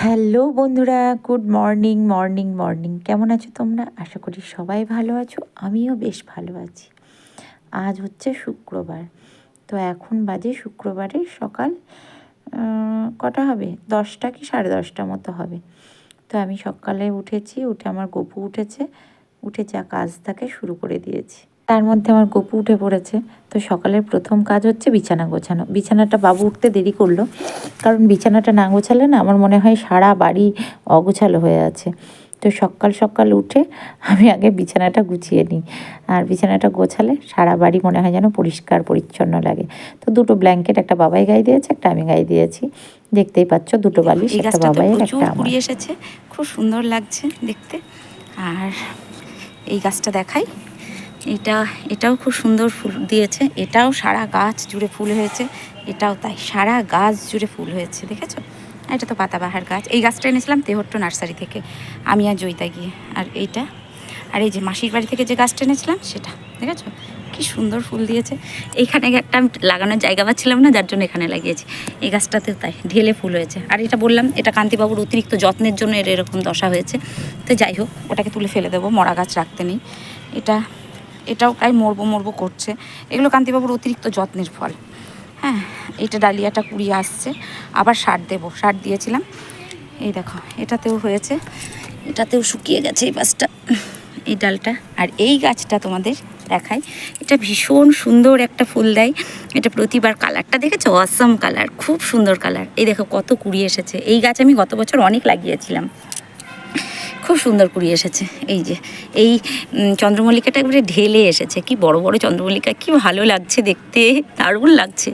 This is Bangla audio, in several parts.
হ্যালো বন্ধুরা, গুড মর্নিং মর্নিং মর্নিং। কেমন আছো তোমরা? আশা করি সবাই ভালো আছো, আমিও বেশ ভালো আছি। আজ হচ্ছে শুক্রবার, তো এখন বাজে শুক্রবারের সকাল কটা হবে, 10টা কি 10:30 মতো হবে। তো আমি সকালে উঠেছি, উঠে আমার গপু উঠেছে, উঠে যা কাজ থাকে শুরু করে দিয়েছি। তার মধ্যে আমার গপু উঠে পড়েছে। তো সকালের প্রথম কাজ হচ্ছে বিছানা গোছানো। বিছানাটা বাবু উঠতে দেরি করলো, কারণ বিছানাটা না গোছালে না আমার মনে হয় সারা বাড়ি অগোছালো হয়ে আছে। তো সকাল সকাল উঠে আমি আগে বিছানাটা গুছিয়ে নিই, আর বিছানাটা গোছালে সারা বাড়ি মনে হয় যেন পরিষ্কার পরিচ্ছন্ন লাগে। তো দুটো ব্ল্যাঙ্কেট, একটা বাবাই গায়ে দিয়েছে, একটা আমি গায়ে দিয়েছি। দেখতেই পাচ্ছ, দুটো বালিশ, একটা বাবাইয়ের, একটা আমার। কুড়ি এসেছে, খুব সুন্দর লাগছে দেখতে। আর এই গাছটা দেখাই, এটাও খুব সুন্দর ফুল দিয়েছে। এটাও সারা গাছ জুড়ে ফুল হয়েছে, এটাও তাই, সারা গাছ জুড়ে ফুল হয়েছে, দেখেছো? এটা তো পাতাবাহার গাছ। এই গাছটা এনেছিলাম তেহট্ট নার্সারি থেকে, আমি আর জয়িতা গিয়ে। আর এইটা, আর এই যে মাসির বাড়ি থেকে যে গাছটা এনেছিলাম সেটা, দেখেছো কি সুন্দর ফুল দিয়েছে। এইখানে একটা আমি লাগানোর জায়গা পাচ্ছিলাম না, যার জন্য এখানে লাগিয়েছি। এই গাছটাতেও তাই ঢেলে ফুল হয়েছে। আর এটা বললাম, এটা কান্তিবাবুর অতিরিক্ত যত্নের জন্য এর এরকম দশা হয়েছে। তো যাই হোক, ওটাকে তুলে ফেলে দেবো, মরা গাছ রাখতে নেই। এটাও প্রায় মরবো করছে। এগুলো কান্তিবাবুর অতিরিক্ত যত্নের ফল। হ্যাঁ, এইটা ডালিয়াটা কুড়িয়ে আসছে, আবার সার দেবো, সার দিয়েছিলাম। এই দেখো, এটাতেও হয়েছে, এটাতেও শুকিয়ে গেছে এই গাছটা, এই ডালটা। আর এই গাছটা তোমাদের দেখাই, এটা ভীষণ সুন্দর একটা ফুল দেয়। এটা প্রতিবার কালারটা দেখেছো, অসম কালার, খুব সুন্দর কালার। এই দেখো কত কুড়ি এসেছে। এই গাছ আমি গত বছর অনেক লাগিয়েছিলাম, খুব সুন্দর কুড়ি এসেছে। এই যে এই চন্দ্রমল্লিকাটা একবারে ঢেলে এসেছে, কি বড় বড় চন্দ্রমল্লিকা, কি ভালো লাগছে দেখতে, দারুণ লাগছে।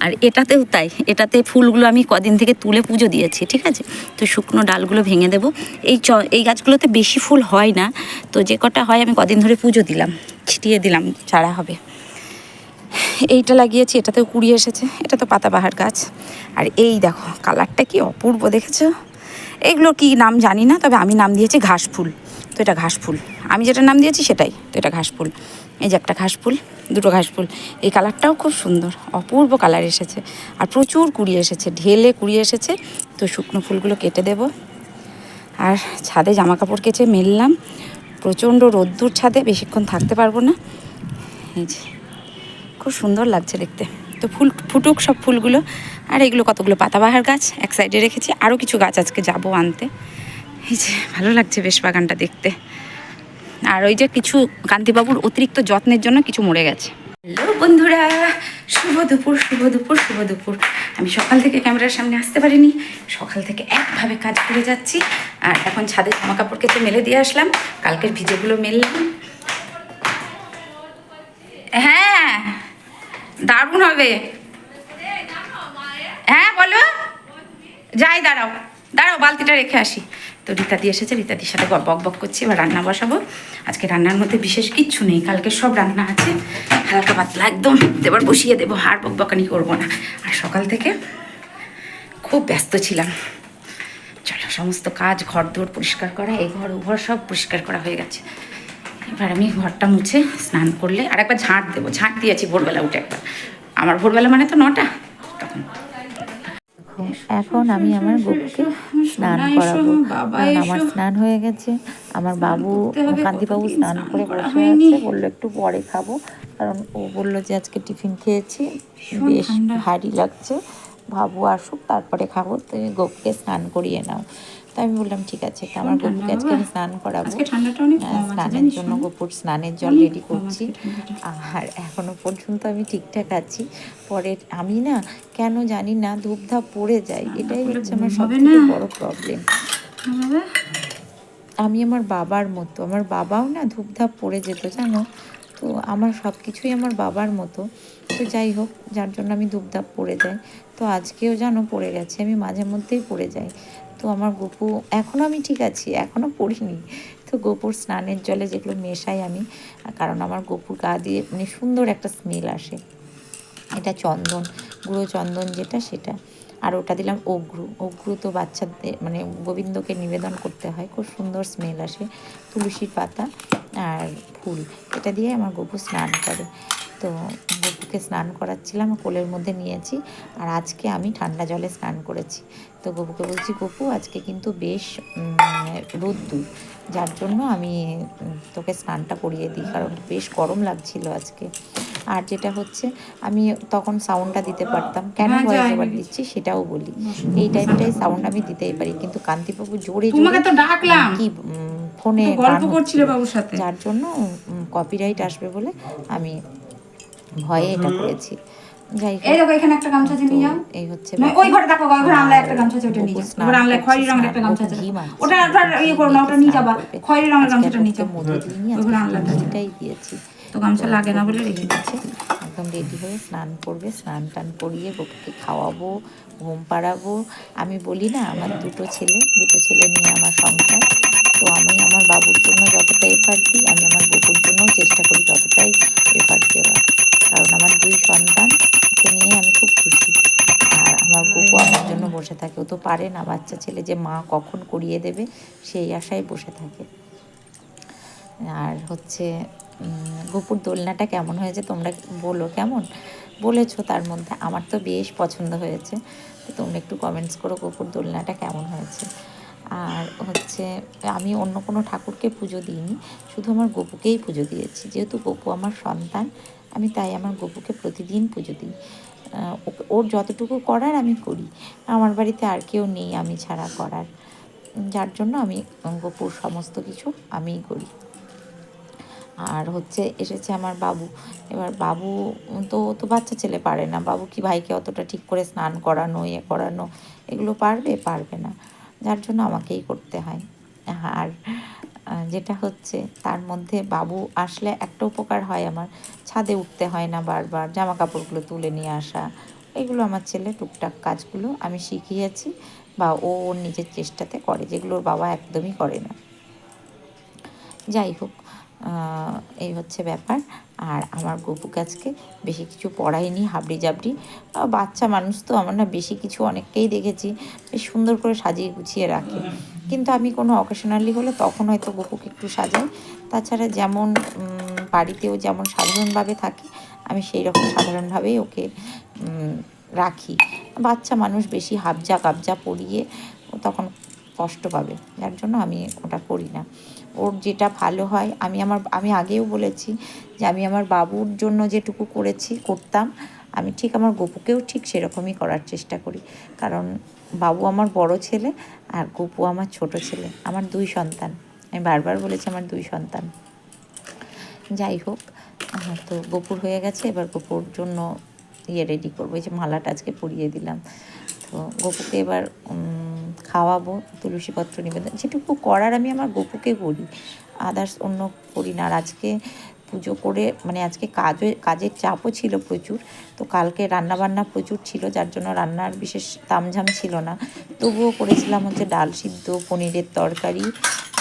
আর এটাতেও তাই, এটাতে ফুলগুলো আমি কদিন থেকে তুলে পুজো দিয়েছি, ঠিক আছে? তো শুকনো ডালগুলো ভেঙে দেবো। এই গাছগুলোতে বেশি ফুল হয় না, তো যে কটা হয় আমি কদিন ধরে পুজো দিলাম, ছিটিয়ে দিলাম, চারা হবে। এইটা লাগিয়েছি, এটাতেও কুড়ি এসেছে, এটা তো পাতাবাহার গাছ। আর এই দেখো কালারটা কি অপূর্ব, দেখেছো? এগুলো কি নাম জানি না, তবে আমি নাম দিয়েছি ঘাস ফুল। তো এটা ঘাস ফুল, আমি যেটা নাম দিয়েছি সেটাই। তো এটা ঘাস ফুল, এই যে একটা ঘাস ফুল, দুটো ঘাস ফুল। এই কালারটাও খুব সুন্দর, অপূর্ব কালার এসেছে। আর প্রচুর কুড়ি এসেছে, ঢেলে কুড়ি এসেছে। তো শুকনো ফুলগুলো কেটে দেব। আর ছাদে জামা কাপড় কেচে মেললাম, প্রচণ্ড রোদ্দুর ছাদে, বেশিক্ষণ থাকতে পারবো না। এই যে খুব সুন্দর লাগছে দেখতে। তো ফুটুক সব ফুলগুলো। আর এগুলো কতগুলো পাতাবাহার গাছ এক সাইডে রেখেছি, আরও কিছু গাছ আজকে যাবো আনতে। এই যে ভালো লাগছে বেশ বাগানটা দেখতে। আর ওই যে কিছু কান্তিবাবুর অতিরিক্ত যত্নের জন্য কিছু মরে গেছে। হ্যালো বন্ধুরা, শুভ দুপুর শুভ দুপুর শুভ দুপুর। আমি সকাল থেকে ক্যামেরার সামনে আসতে পারিনি, সকাল থেকে একভাবে কাজ করে যাচ্ছি। আর এখন ছাদে জামা কাপড় কেটে মেলে দিয়ে আসলাম, কালকের ভিজেগুলো মেললাম। হ্যাঁ, দারুণ হবে। হ্যাঁ বলো, যাই, দাঁড়াও দাঁড়াও, বালতিটা রেখে আসি। তো রীতাদি এসেছে, রীতাদির সাথে বক বক করছি। এবার রান্না বসাবো। আজকে রান্নার মধ্যে বিশেষ কিচ্ছু নেই, কালকে সব রান্না আছে, হালকা পাতলা একদম, এবার বসিয়ে দেবো, আর বকবকানি করবো না। আর সকাল থেকে খুব ব্যস্ত ছিলাম। চলো, সমস্ত কাজ, ঘর দৌড় পরিষ্কার করা, এই ঘর ও ঘর সব পরিষ্কার করা হয়ে গেছে। এবার আমি ঘরটা মুছে স্নান করলে আর একবার ঝাঁট দেবো। ঝাঁট দিয়েছি ভোরবেলা উঠে একবার, আমার ভোরবেলা মানে তো 9টা তখন। এখন আমি আমার গপুকে স্নান করাবো, কারণ আমার স্নান হয়ে গেছে। আমার বাবু, কান্তিবাবু স্নান করে বসে আছে, বললো একটু পরে খাবো, কারণ ও বললো যে আজকে টিফিন খেয়েছি, বেশ ভারী লাগছে, বাবু আসুক তারপরে খাবো, তুমি গপুকে স্নান করিয়ে নাও। তো আমি বললাম ঠিক আছে, তো আমার গপুকে আজকে আমি স্নান করাবো। স্নানের জন্য গপুর স্নানের জল রেডি করছি। আর এখনো পর্যন্ত আমি ঠিকঠাক আছি। পরে আমি না কেন জানি না ধূপধাপ পড়ে যায়, এটাই হচ্ছে আমার সবথেকে বড় প্রবলেম। আমি আমার বাবার মতো, আমার বাবাও না ধূপধাপ পড়ে যেত জানো, তো আমার সব কিছুই আমার বাবার মতো। তো যাই হোক, যার জন্য আমি ধূপধাপ পড়ে যাই। তো আজকেও জানো পড়ে গেছে, আমি মাঝে মধ্যেই পড়ে যাই। তো আমার গপু, এখনও আমি ঠিক আছি, এখনও পড়িনি। তো গপুর স্নানের জলে যেগুলো মেশাই আমি, কারণ আমার গপুর গা দিয়ে মানে সুন্দর একটা স্মেল আসে। এটা চন্দন, গুঁড়ো চন্দন যেটা, সেটা। আর ওটা দিলাম অগ্রু তো বাচ্চাদের মানে গোবিন্দকে নিবেদন করতে হয়, খুব সুন্দর স্মেল আসে। তুলসীর পাতা আর ফুল, এটা দিয়ে আমার গপু স্নান করে। তো তো গপুকে স্নান করাচ্ছিলাম, কোলের মধ্যে নিয়েছি। আর আজকে আমি ঠান্ডা জলে স্নান করেছি। তো গপুকে বলছি, গপু আজকে কিন্তু বেশ রোদ্দুর, যার জন্য আমি তোকে স্নানটা করিয়ে দিই, কারণ বেশ গরম লাগছিল আজকে। আর যেটা হচ্ছে, আমি তখন সাউন্ডটা দিতে পারতাম, কেন ভয়েস ওভার দিচ্ছি সেটাও বলি। এই টাইমটাই সাউন্ড আমি দিতেই পারি, কিন্তু কান্তিবাবু জোরে জোরে কি ফোনে গান হচ্ছিল, যার জন্য কপিরাইট আসবে বলে আমি ভয়ে এটা করেছি। যাই হোক, এই দেখো এখানে একটা গামছা নিয়ে যাও। এই হচ্ছে ওই ঘরে দেখো, ওই ঘরে আমলা একটা গামছা আছে, ওটা নিয়ে যাও। ওই আমলা খয়েরি রঙের একটা গামছা আছে, ওটা ইয়ে করো না, ওটা নিয়ে যাবা। খয়েরি রঙের গামছাটা নিয়ে যাও। মধু দিইনি, ওই ঘরে আমলা এটাই দিয়েছি। তো গামছা লাগে না বলে রেখে দিচ্ছে। একদম রেডি হয়ে স্নান করবে, স্নান টান করিয়ে গপুকে খাওয়াবো, ঘুম পাড়াবো। আমি বলি না, আমার দুটো ছেলে নিয়ে আমার সংসার। তো আমি আমার বাবুর জন্য যতটা এফার্ট দিই, আমি আমার গপুর জন্যও চেষ্টা করি ততটাই এফার্ট দেওয়ার, কারণ আমার 2 সন্তানকে নিয়ে আমি খুব খুশি। আর আমার গপু আমার জন্য বসে থাকে, ও তো পারে না, বাচ্চা ছেলে, যে মা কখন করিয়ে দেবে সেই আশায় বসে থাকে। আর হচ্ছে গপুর দোলনাটা কেমন হয়েছে তোমরা বলো, কেমন বলেছো, তার মধ্যে আমার তো বেশ পছন্দ হয়েছে। তো তোমরা একটু কমেন্টস করো গপুর দোলনাটা কেমন হয়েছে। আর হচ্ছে, আমি অন্য কোনো ঠাকুরকে পুজো দিইনি, শুধু আমার গপুকেই পুজো দিয়েছি, যেহেতু গপু আমার সন্তান, আমি তাই আমার গপুকে প্রতিদিন পুজো দিই। ওর যতটুকু করার আমি করি, আমার বাড়িতে আর কেউ নেই আমি ছাড়া করার, যার জন্য আমি গপুর সমস্ত কিছু আমিই করি। আর হচ্ছে এসেছে আমার বাবু। এবার বাবু তো বাচ্চা ছেলে, পারে না। বাবু কি ভাইকে অতটা ঠিক করে স্নান করানো, করানো, এগুলো পারবে না, যার জন্য আমাকেই করতে হয়। আর যেটা হচ্ছে, তার মধ্যে বাবু আসলে একটা উপকার হয় আমার, ছাদে উঠতে হয় না বারবার, জামা কাপড়গুলো তুলে নিয়ে আসা, এগুলো আমার ছেলে টুকটাক কাজগুলো আমি শিখিয়েছি, বা ও ওর নিজের চেষ্টাতে করে, যেগুলো ওর বাবা একদমই করে না। যাই হোক, এই হচ্ছে ব্যাপার। আর আমার গপুকে আজকে বেশি কিছু পড়াইনি, হাবড়ি জাবড়ি, বাচ্চা মানুষ তো, আমার না বেশি কিছু, অনেককেই দেখেছি বেশ সুন্দর করে সাজিয়ে গুছিয়ে রাখে, কিন্তু আমি কোনো অকেশনালি হলে তখন হয়তো গপুকে একটু সাজাই। তাছাড়া যেমন বাড়িতেও যেমন সাধারণভাবে থাকে, আমি সেই রকম সাধারণভাবেই ওকে রাখি। বাচ্চা মানুষ বেশি হাবজা কাবজা পরিয়ে তখন কষ্ট পাবে, যার জন্য আমি ওটা করি না। ওর যেটা ভালো হয়, আমি আগেও বলেছি যে আমি আমার বাবুর জন্য যেটুকু করতাম, আমি ঠিক আমার গপুকেও ঠিক সেরকমই করার চেষ্টা করি, কারণ বাবু আমার বড় ছেলে আর গপু আমার ছোট ছেলে, আমার 2 সন্তান। আমি বারবার বলেছি আমার 2 সন্তান। যাই হোক, তো গপুর হয়ে গেছে, এবার গপুর জন্য রেডি করবো, এই যে মালাটা আজকে পরিয়ে দিলাম। তো গপুকে এবার খাওয়াবো, তুলসীপত্র নিবেদন, যেটুকু করার আমি আমার গপুকে করি, আদার্স অন্য করি না। আর আজকে পুজো করে, মানে আজকে কাজের চাপও ছিল প্রচুর, তো কালকে রান্নাবান্না প্রচুর ছিল, যার জন্য রান্নার বিশেষ তামঝাম ছিল না। তবুও করেছিলাম হচ্ছে ডাল সিদ্ধ, পনিরের তরকারি,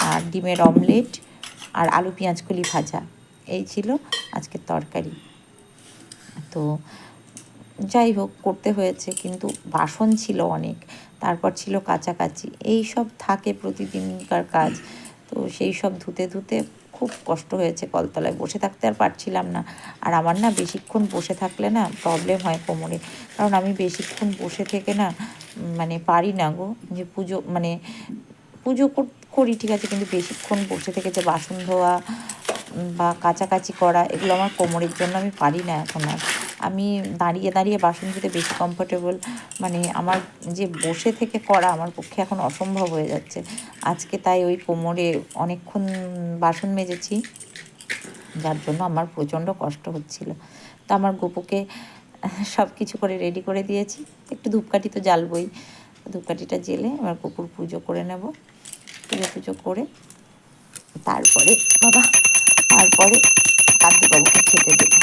আর ডিমের অমলেট, আর আলু পেঁয়াজকলি ভাজা, এই ছিল আজকের তরকারি। তো যাই হোক, করতে হয়েছে, কিন্তু বাসন ছিল অনেক, তারপর ছিল কাচাকাচি, এই সব থাকে প্রতিদিনকার কাজ। তো সেই সব ধুতে ধুতে খুব কষ্ট হয়েছে, কলতলায় বসে থাকতে আর পারছিলাম না। আর আমার না বেশিক্ষণ বসে থাকলে না প্রবলেম হয় কোমরে, কারণ আমি বেশিক্ষণ বসে থেকে না মানে পারি না গো, যে পুজো করি ঠিক আছে, কিন্তু বেশিক্ষণ বসে থেকে যে বাসন ধোয়া বা কাচাকাচি করা, এগুলো আমার কোমরের জন্য আমি পারি না এখন আর। আমি দাঁড়িয়ে দাঁড়িয়ে বাসন ধুতে বেশি কমফোর্টেবল, মানে আমার যে বসে থেকে করা আমার পক্ষে এখন অসম্ভব হয়ে যাচ্ছে। আজকে তাই ওই কোমরে অনেকক্ষণ বাসন মেজেছি, যার জন্য আমার প্রচণ্ড কষ্ট হচ্ছিল। তো আমার গপুকে সব কিছু করে রেডি করে দিয়েছি, একটু ধূপকাঠি তো জ্বালবই, ধূপকাঠিটা জেলে এবার গপুর পুজো করে নেব। পুজো করে তারপরে কান্তিবাবুকে খেতে দেবো।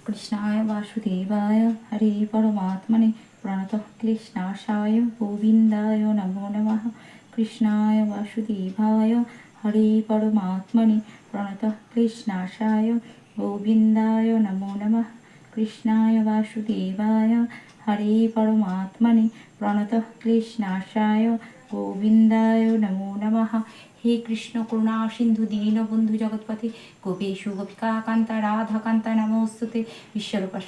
কৃষ্ণায় বাসুদেবায় হরে পরমাত্মনে প্রণতঃ ক্লিষ্ণাশায় গোবিন্দায় নমো নমঃ। কৃষ্ণায় বাসুদেবায় হরে পরমাত্মনে প্রণতঃ কৃষ্ণাশায় গোবিন্দায় নমো নমঃ। কৃষ্ণায় বাসুদেবায় হরে পরমাত্মনে প্রণতঃ কৃষ্ণাশায় গোবিন্দায় নমো নমঃ। হে কৃষ্ণ করুণা সিন্ধু দীনবন্ধু জগৎপথে গোপীষু গোপিকা কান্তা রাধা কান্তা নমস্তুতে। ঈশ্বরূপা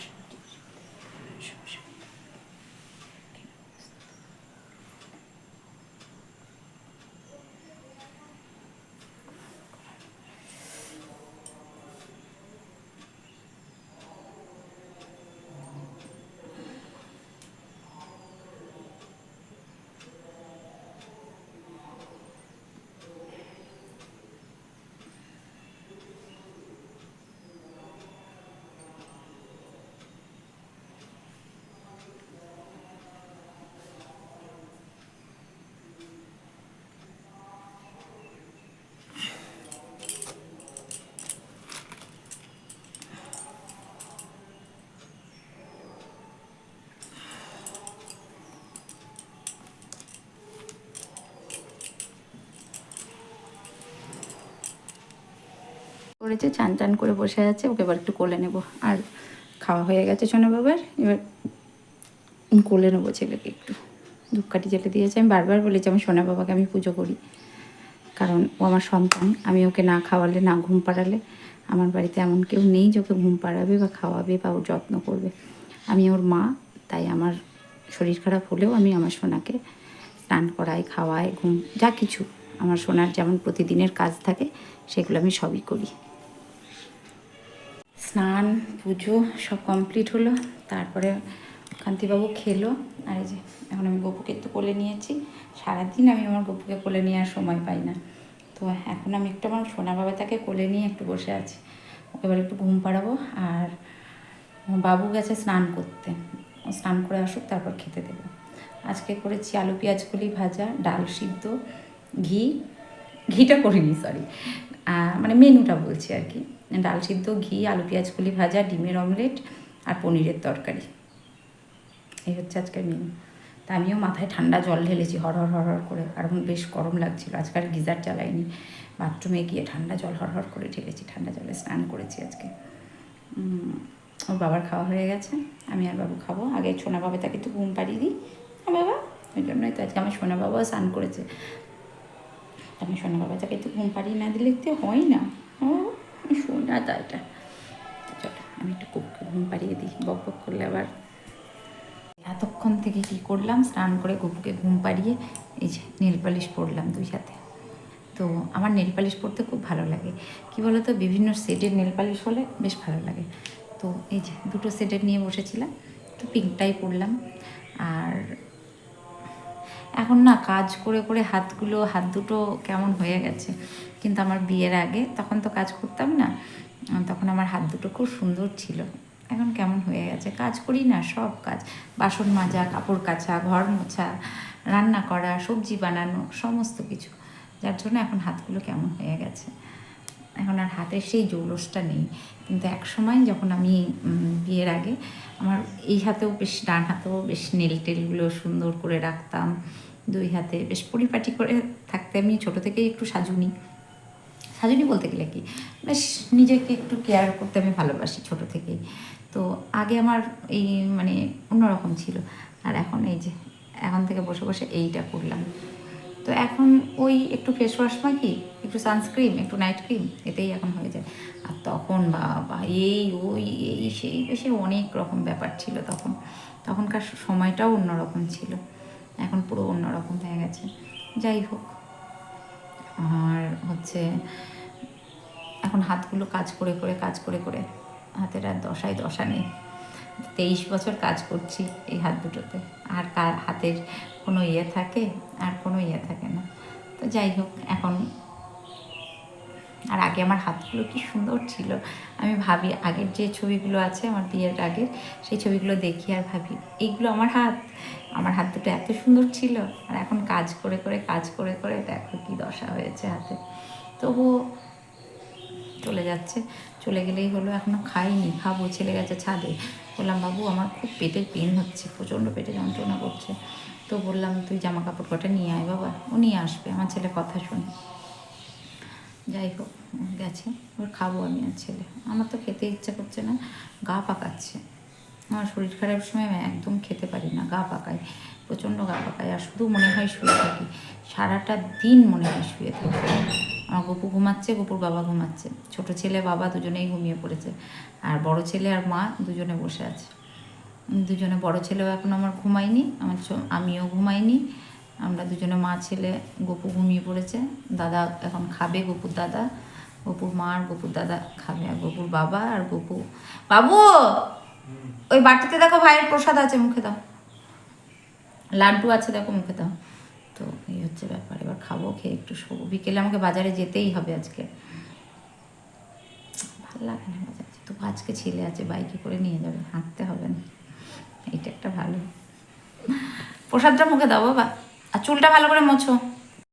করেছে, চান চান করে বসে আছে, ওকে এবার একটু কোলে নেব। আর খাওয়া হয়ে গেছে সোনা বাবার, এবার কোলে নেবো ছেলেকে একটু। ধূপকাঠি জ্বেলে দিয়েছে। আমি বারবার বলেছি আমি সোনা বাবাকে আমি পুজো করি, কারণ ও আমার সন্তান। আমি ওকে না খাওয়ালে, না ঘুম পাড়ালে, আমার বাড়িতে এমন কেউ নেই যে ওকে ঘুম পাড়াবে বা খাওয়াবে বা ওর যত্ন করবে। আমি ওর মা, তাই আমার শরীর খারাপ হলেও আমি আমার সোনাকে স্নান করাই, খাওয়াই, ঘুম, যা কিছু আমার সোনার যেমন প্রতিদিনের কাজ থাকে সেগুলো আমি সবই করি। স্নান পুজো সব কমপ্লিট হলো, তারপরে কান্তিবাবু খেলো। আর এই যে এখন আমি গপুকে একটু কোলে নিয়েছি। সারাদিন আমি আমার গপুকে কোলে নেওয়ার সময় পাই না, তো এখন আমি একটু আমার সোনা বাবা তাকে কোলে নিয়ে একটু বসে আছি। ওকে এবার একটু ঘুম পাড়াবো। আর বাবু গেছে স্নান করতে, ও স্নান করে আসুক, তারপর খেতে দেবো। আজকে করেছি আলু পেঁয়াজ কলি ভাজা, ডাল সিদ্ধ, ঘিটা করিনি, সরি, মানে মেনুটা বলছি আর কি। ডাল সিদ্ধ, ঘি, আলু পেঁয়াজ কলি ভাজা, ডিমের অমলেট আর পনিরের তরকারি, এই হচ্ছে আজকের মেনু। তা আমিও মাথায় ঠান্ডা জল ঢেলেছি হরহর হরহর করে, কারণ বেশ গরম লাগছিল। আজকাল গিজার চালাইনি, বাথরুমে গিয়ে ঠান্ডা জল হরহর করে ঢেলেছি, ঠান্ডা জলে স্নান করেছি আজকে। ওর বাবার খাওয়া হয়ে গেছে, আমি আর বাবু খাবো। আগে সোনা বাবা তাকে একটু ঘুম পাড়িয়ে দিই। হ্যাঁ বাবা, ওই জন্যই তো আজকে আমার সোনা বাবাও স্নান করেছে। আমি সোনা বাবা তাকে একটু ঘুম পাড়িয়ে না দিলে তো হয় না। ও সোনা তা এটা। চলো আমি একটু কুকুরকে ঘুম পাড়িয়ে দিই, বক বক করলে আবার। এতক্ষণ থেকে কী করলাম, স্নান করে গপুকে ঘুম পাড়িয়ে এই যে নেল পালিশ পরলাম দুই হাতে। তো আমার নেল পালিশ পরতে খুব ভালো লাগে, কী বলো তো, বিভিন্ন শেডের নেল পালিশ হলে বেশ ভালো লাগে। তো এই যে দুটো শেডের নিয়ে বসেছিলাম, তো পিঙ্কটাই পরলাম। আর এখন না কাজ করে করে হাত দুটো কেমন হয়ে গেছে, কিন্তু আমার বিয়ের আগে তখন তো কাজ করতাম না, তখন আমার হাত দুটো খুব সুন্দর ছিল। এখন কেমন হয়ে গেছে, কাজ করি না, সব কাজ, বাসন মাজা, কাপড় কাচা, ঘর মোছা, রান্না করা, সবজি বানানো, সমস্ত কিছু, যার জন্য এখন হাতগুলো কেমন হয়ে গেছে। এখন আর হাতের সেই জৌলসটা নেই। কিন্তু এক সময় যখন আমি বিয়ের আগে আমার এই হাতেও বেশ, ডান হাতেও বেশ নেল টেলগুলো সুন্দর করে রাখতাম, দুই হাতে বেশ পরিপাটি করে থাকতে। আমি ছোটো থেকেই একটু সাজুনি বলতে গেলে কি, বেশ নিজেকে একটু কেয়ার করতে আমি ভালোবাসি ছোটো থেকেই। তো আগে আমার এই মানে অন্যরকম ছিল। আর এখন এই যে এখন থেকে বসে বসে এইটা করলাম। তো এখন ওই একটু ফেস ওয়াশ মাখি, একটু সানস্ক্রিন, একটু নাইট ক্রিম, এতেই এখন হয়ে যায়। আর তখন বাবা এই ওই এই সেই বেশি অনেক রকম ব্যাপার ছিল তখন। তখনকার সময়টাও অন্যরকম ছিল, এখন পুরো অন্যরকম হয়ে গেছে। যাই হোক, আর হচ্ছে এখন হাতগুলো কাজ করে করে হাতের আর দশা নেই। 23 বছর কাজ করছি এই হাত দুটোতে, আর হাতের কোনো ইয়ে থাকে, আর কোনো ইয়ে থাকে না। তো যাই হোক, এখন আর আগে আমার হাতগুলো কি সুন্দর ছিল। আমি ভাবি আগের যে ছবিগুলো আছে আমার বিয়ের আগের, সেই ছবিগুলো দেখি আর ভাবি এইগুলো আমার হাত দুটো এত সুন্দর ছিল। আর এখন কাজ করে করে দেখো কি দশা হয়েছে হাতে। তবুও চলে যাচ্ছে, চলে গেলেই হলো। এখনও খাইনি, খাবো। ছেলে গেছে ছাদে, বললাম বাবু আমার খুব পেটের পেন হচ্ছে, প্রচণ্ড পেটে যন্ত্রণা করছে, তো বললাম তুই জামা কাপড় কটা নিয়ে আয় বাবা, ও নিয়ে আসবে, আমার ছেলে কথা শোনে। যাই হোক, গেছে, এবার খাবো আমি আর ছেলে। আমার তো খেতে ইচ্ছা করছে না, গা পাকাচ্ছে। আমার শরীর খারাপের সময় আমি একদম খেতে পারি না, গা পাকায়, প্রচণ্ড গা পাকায়, আর শুধু মনে হয় শুয়ে থাকি, সারাটা দিন মনে হয় শুয়ে থাকি। আমার গপু ঘুমাচ্ছে, গপুর বাবা ঘুমাচ্ছে, ছোট ছেলে বাবা দুজনেই ঘুমিয়ে পড়েছে, আর বড় ছেলে আর মা দুজনে বসে আছে। দুজনে, বড় ছেলেও এখন আমার ঘুমায়নি, আমিও ঘুমাইনি, আমরা দুজনে মা ছেলে, গপু ঘুমিয়ে পড়েছে, দাদা এখন খাবে, গপুর দাদা, গপুর মা আর গপুর দাদা খাবে, আর গপুর বাবা আর গপু। বাবু, ওই বাটিতে দেখো ভাইয়ের প্রসাদ আছে, মুখে দাও, লাড্ডু আছে দেখো, মুখে দাও। তো এই হচ্ছে ব্যাপার, এবার খাবো, খেয়ে একটু শোবো, বিকেলে আমাকে বাজারে যেতেই হবে আজকে, ভালো লাগে না বাজারে, তো আজকে ছেলে আছে, বাইকে করে নিয়ে যাবে, হাঁটতে হবে না, এটা একটা ভালো। প্রসাদটা মুখে দাও বাবা, আর চুলটা ভালো করে মোছো।